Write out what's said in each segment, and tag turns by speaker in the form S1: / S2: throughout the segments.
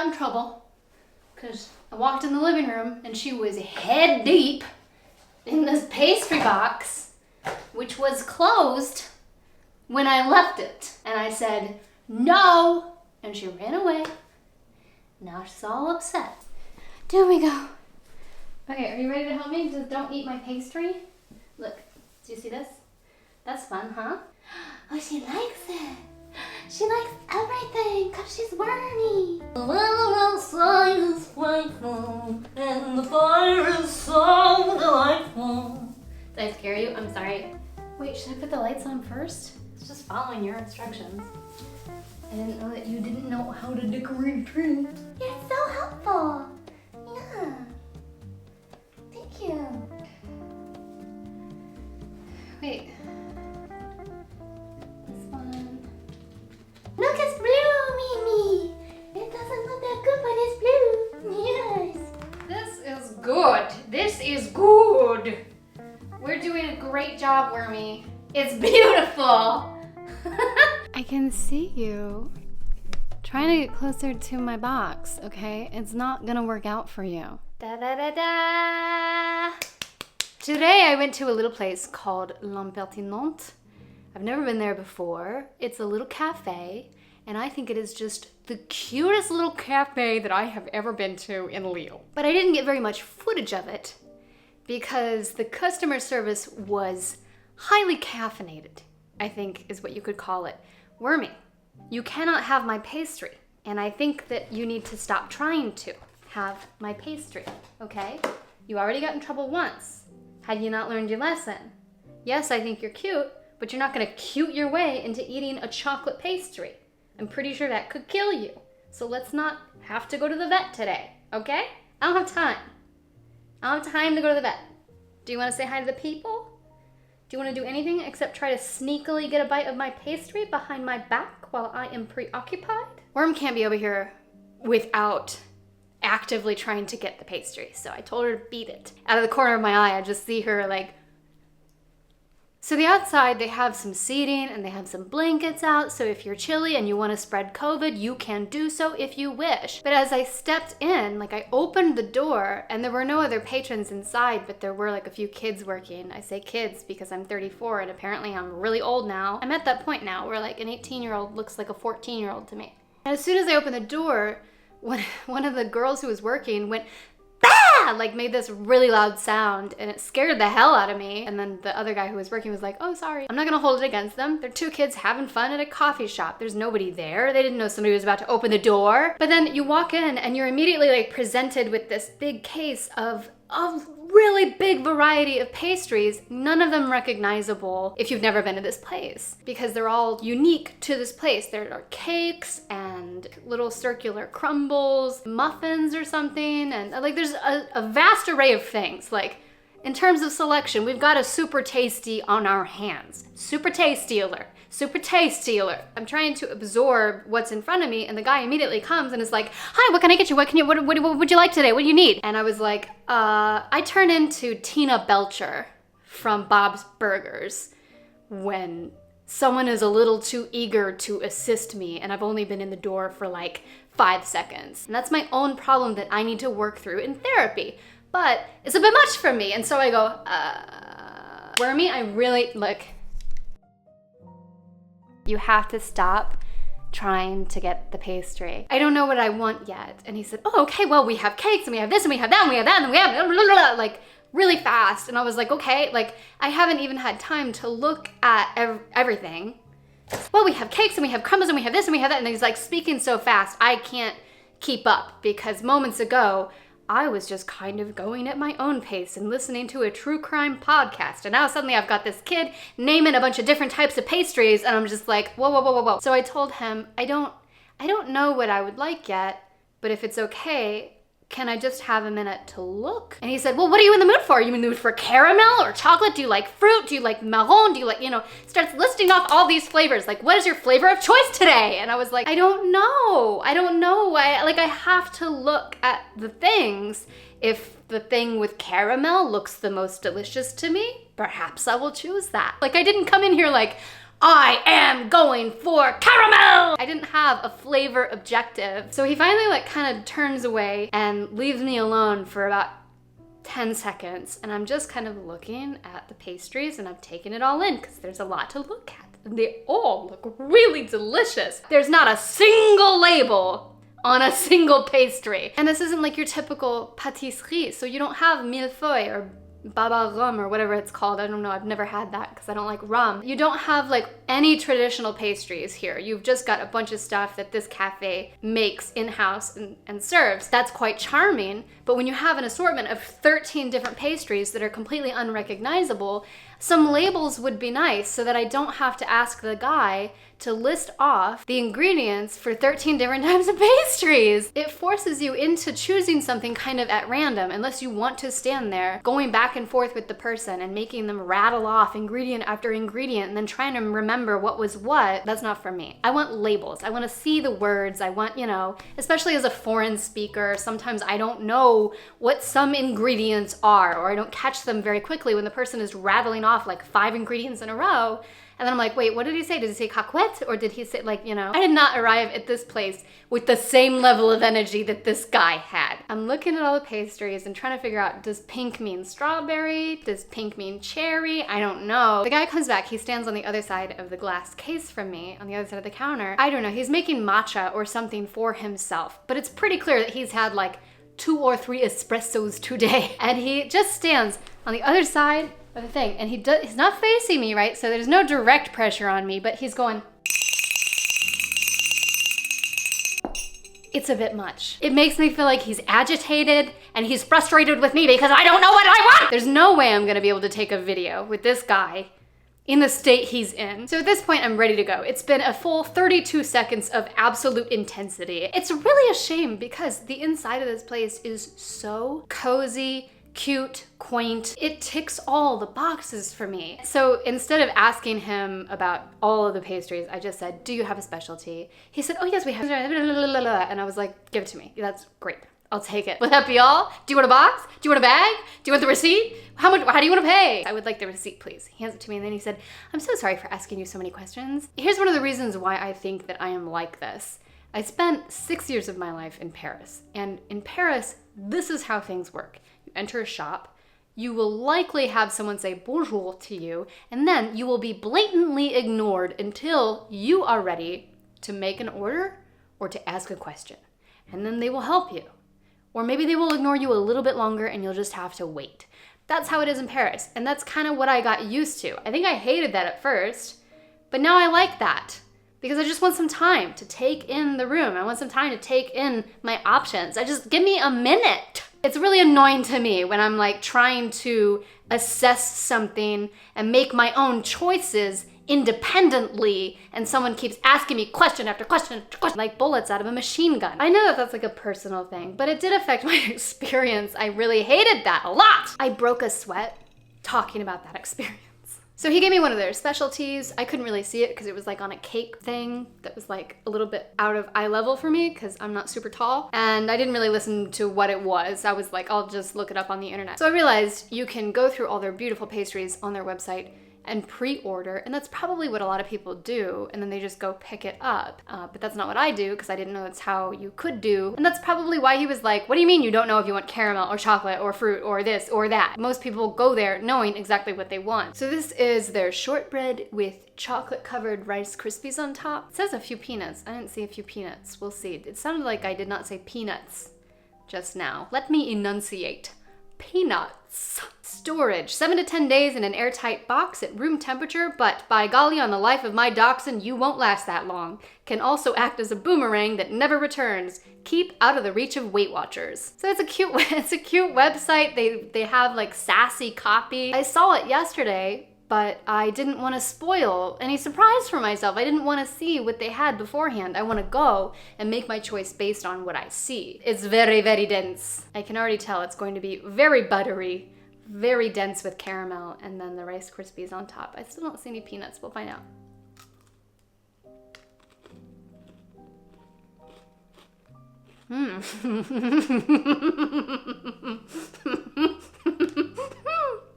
S1: got in trouble because I walked in the living room and she was head deep in this pastry box, which was closed when I left it. And I said, no, and she ran away. Now she's all upset. There we go. Okay, are you ready to help me? Just don't eat my pastry. Look, do you see this? That's fun, huh? Oh, she likes it. She likes everything because she's wormy. The weather outside is frightful and the fire is so delightful. Did I scare you? I'm sorry. Wait, should I put the lights on first? It's just following your instructions. I didn't know that you didn't know how to decorate a tree. You're so helpful. Yeah. Thank you. Wait. This one. Look, it's blue, Mimi. It doesn't look that good, but it's blue. Yes. This is good. This is good. We're doing a great job, Wormy. It's beautiful. I can see you trying to get closer to my box, okay? It's not gonna work out for you. Da da da da. Today I went to a little place called L'Impertinente. I've never been there before. It's a little cafe, and I think it is just the cutest little cafe that I have ever been to in Lille. But I didn't get very much footage of it because the customer service was highly caffeinated, I think is what you could call it. Wormy, you cannot have my pastry, and I think that you need to stop trying to have my pastry, okay? You already got in trouble once. Had you not learned your lesson? Yes, I think you're cute, but you're not gonna cute your way into eating a chocolate pastry. I'm pretty sure that could kill you. So let's not have to go to the vet today, okay? I don't have time. I don't have time to go to the vet. Do you wanna say hi to the people? Do you want to do anything except try to sneakily get a bite of my pastry behind my back while I am preoccupied? Worm can't be over here without actively trying to get the pastry, so I told her to beat it. Out of the corner of my eye, I just see her like... So the outside, they have some seating and they have some blankets out, so if you're chilly and you want to spread COVID, you can do so if you wish. But as I stepped in, like I opened the door and there were no other patrons inside, but there were like a few kids working. I say kids because I'm 34 and apparently I'm really old now. I'm at that point now where like an 18-year-old looks like a 14-year-old to me. And as soon as I opened the door, one of the girls who was working went, "Bah!" like made this really loud sound and it scared the hell out of me. And then the other guy who was working was like, "Oh, sorry." I'm not gonna hold it against them. They're two kids having fun at a coffee shop. There's nobody there. They didn't know somebody was about to open the door. But then you walk in and you're immediately like presented with this big case of a really big variety of pastries, none of them recognizable if you've never been to this place, because they're all unique to this place. There are cakes and little circular crumbles, muffins or something, and like there's a vast array of things. Like in terms of selection, we've got a super tasty on our hands. Super tasty alert. Super tasty alert. I'm trying to absorb what's in front of me, and the guy immediately comes and is like, "Hi, what can I get you? What would you like today? What do you need?" And I was like, I turn into Tina Belcher from Bob's Burgers when someone is a little too eager to assist me and I've only been in the door for like 5 seconds. And that's my own problem that I need to work through in therapy. But it's a bit much for me. And so I go, Wormy, I really, look, you have to stop trying to get the pastry. I don't know what I want yet. And he said, "Oh, okay, well, we have cakes and we have this and we have that and we have that and we have blah, blah, blah, blah," like really fast. And I was like, okay, like I haven't even had time to look at everything. Well, we have cakes and we have crumbles and we have this and we have that. And he's like speaking so fast, I can't keep up, because moments ago, I was just kind of going at my own pace and listening to a true crime podcast. And now suddenly I've got this kid naming a bunch of different types of pastries and I'm just like, whoa, whoa, whoa, whoa, whoa. So I told him, I don't know what I would like yet, but if it's okay, can I just have a minute to look? And he said, well, what are you in the mood for? Are you in the mood for caramel or chocolate? Do you like fruit? Do you like marron? Do you like, starts listing off all these flavors. Like, what is your flavor of choice today? And I was like, I don't know. I have to look at the things. If the thing with caramel looks the most delicious to me, perhaps I will choose that. Like, I didn't come in here like, I am going for caramel! I didn't have a flavor objective. So he finally like kind of turns away and leaves me alone for about 10 seconds. And I'm just kind of looking at the pastries and I'm taking it all in because there's a lot to look at. And they all look really delicious. There's not a single label on a single pastry. And this isn't like your typical pâtisserie. So you don't have millefeuille or baba rum or whatever it's called. I don't know, I've never had that because I don't like rum. You don't have like any traditional pastries here. You've just got a bunch of stuff that this cafe makes in-house and serves. That's quite charming, but when you have an assortment of 13 different pastries that are completely unrecognizable, some labels would be nice so that I don't have to ask the guy to list off the ingredients for 13 different types of pastries. It forces you into choosing something kind of at random unless you want to stand there going back and forth with the person and making them rattle off ingredient after ingredient and then trying to remember what was what. That's not for me. I want labels. I want to see the words. I want, you know, especially as a foreign speaker, sometimes I don't know what some ingredients are, or I don't catch them very quickly when the person is rattling off like 5 ingredients in a row. And then I'm like, wait, what did he say? Did he say cacahuète? Or did he say, like, you know? I did not arrive at this place with the same level of energy that this guy had. I'm looking at all the pastries and trying to figure out, does pink mean strawberry? Does pink mean cherry? I don't know. The guy comes back, he stands on the other side of the glass case from me, on the other side of the counter. I don't know, he's making matcha or something for himself. But it's pretty clear that he's had like 2 or 3 espressos today. And he just stands on the other side of the thing, and he's not facing me, right? So there's no direct pressure on me, but he's going. It's a bit much. It makes me feel like he's agitated and he's frustrated with me because I don't know what I want. There's no way I'm gonna be able to take a video with this guy in the state he's in. So at this point, I'm ready to go. It's been a full 32 seconds of absolute intensity. It's really a shame because the inside of this place is so cozy, cute, quaint. It ticks all the boxes for me. So instead of asking him about all of the pastries, I just said, do you have a specialty? He said, oh yes, we have. And I was like, give it to me. That's great. I'll take it. Will that be all? Do you want a box? Do you want a bag? Do you want the receipt? How do you want to pay? I would like the receipt, please. He hands it to me and then he said, I'm so sorry for asking you so many questions. Here's one of the reasons why I think that I am like this. I spent 6 years of my life in Paris, and in Paris, this is how things work. You enter a shop, you will likely have someone say bonjour to you, and then you will be blatantly ignored until you are ready to make an order or to ask a question. And then they will help you. Or maybe they will ignore you a little bit longer and you'll just have to wait. That's how it is in Paris, and that's kind of what I got used to. I think I hated that at first, but now I like that. Because I just want some time to take in the room. I want some time to take in my options. Give me a minute. It's really annoying to me when I'm like trying to assess something and make my own choices independently and someone keeps asking me question after question after question, like bullets out of a machine gun. I know that that's like a personal thing, but it did affect my experience. I really hated that a lot. I broke a sweat talking about that experience. So he gave me one of their specialties. I couldn't really see it because it was like on a cake thing that was like a little bit out of eye level for me because I'm not super tall. And I didn't really listen to what it was. I was like, I'll just look it up on the internet. So I realized you can go through all their beautiful pastries on their website and pre-order, and that's probably what a lot of people do, and then they just go pick it up. But that's not what I do because I didn't know that's how you could do, and that's probably why he was like, what do you mean you don't know if you want caramel or chocolate or fruit or this or that? Most people go there knowing exactly what they want. So this is their shortbread with chocolate-covered Rice Krispies on top. It says a few peanuts. I didn't see a few peanuts. We'll see. It sounded like I did not say peanuts just now. Let me enunciate. Peanuts. Storage, 7 to 10 days in an airtight box at room temperature, but by golly, on the life of my dachshund, you won't last that long. Can also act as a boomerang that never returns. Keep out of the reach of Weight Watchers. So it's a cute website. They have like sassy copy. I saw it yesterday, but I didn't want to spoil any surprise for myself. I didn't want to see what they had beforehand. I want to go and make my choice based on what I see. It's very, very dense. I can already tell it's going to be very buttery, very dense with caramel, and then the Rice Krispies on top. I still don't see any peanuts. We'll find out.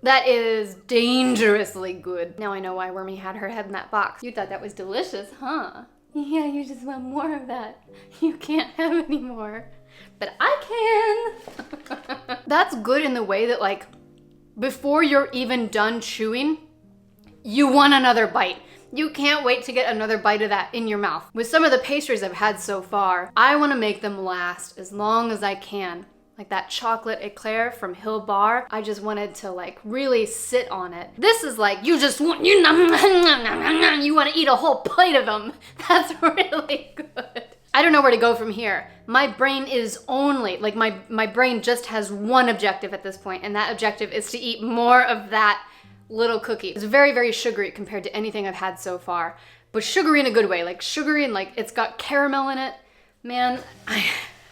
S1: That is dangerously good. Now I know why Wormy had her head in that box. You thought that was delicious, huh? Yeah, you just want more of that. You can't have any more. But I can. That's good in the way that, like, before you're even done chewing, you want another bite. You can't wait to get another bite of that in your mouth. With some of the pastries I've had so far, I want to make them last as long as I can. Like that chocolate eclair from Hill Bar, I just wanted to like really sit on it. This is like, you just want, you want to eat a whole plate of them. That's really good. I don't know where to go from here. My brain is only, like my brain just has one objective at this point, and that objective is to eat more of that little cookie. It's very, very sugary compared to anything I've had so far, but sugary in a good way, like sugary and like it's got caramel in it. Man,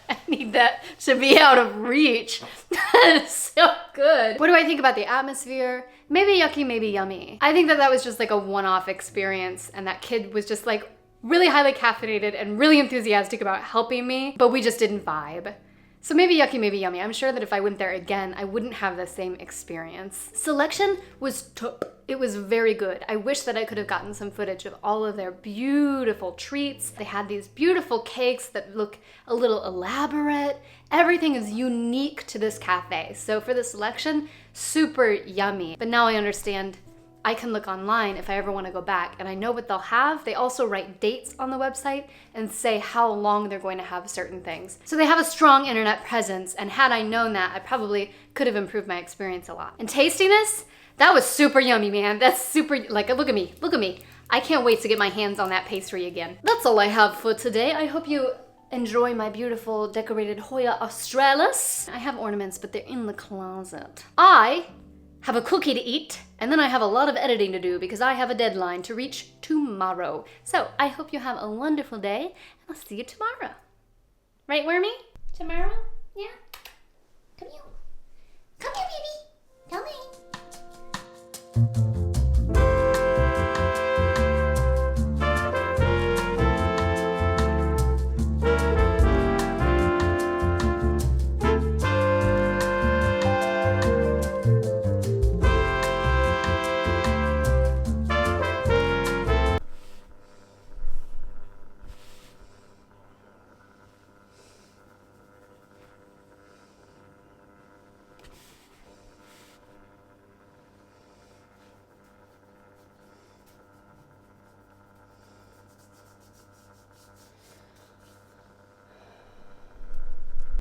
S1: I need that to be out of reach. That is so good. What do I think about the atmosphere? Maybe yucky, maybe yummy. I think that that was just like a one-off experience, and that kid was just like really highly caffeinated and really enthusiastic about helping me, but we just didn't vibe. So maybe yucky, maybe yummy. I'm sure that if I went there again, I wouldn't have the same experience. Selection was top. It was very good. I wish that I could have gotten some footage of all of their beautiful treats. They had these beautiful cakes that look a little elaborate. Everything is unique to this cafe. So for the selection, super yummy. But now I understand I can look online if I ever want to go back, and I know what they'll have. They also write dates on the website and say how long they're going to have certain things. So they have a strong internet presence, and had I known that, I probably could have improved my experience a lot. And tastiness, that was super yummy, man. That's super, like, look at me, look at me. I can't wait to get my hands on that pastry again. That's all I have for today. I hope you enjoy my beautiful decorated Hoya Australis. I have ornaments, but they're in the closet. I have a cookie to eat, and then I have a lot of editing to do because I have a deadline to reach tomorrow. So I hope you have a wonderful day, and I'll see you tomorrow. Right, Wormy? Tomorrow? Yeah? Come here. Come here, baby. Come here.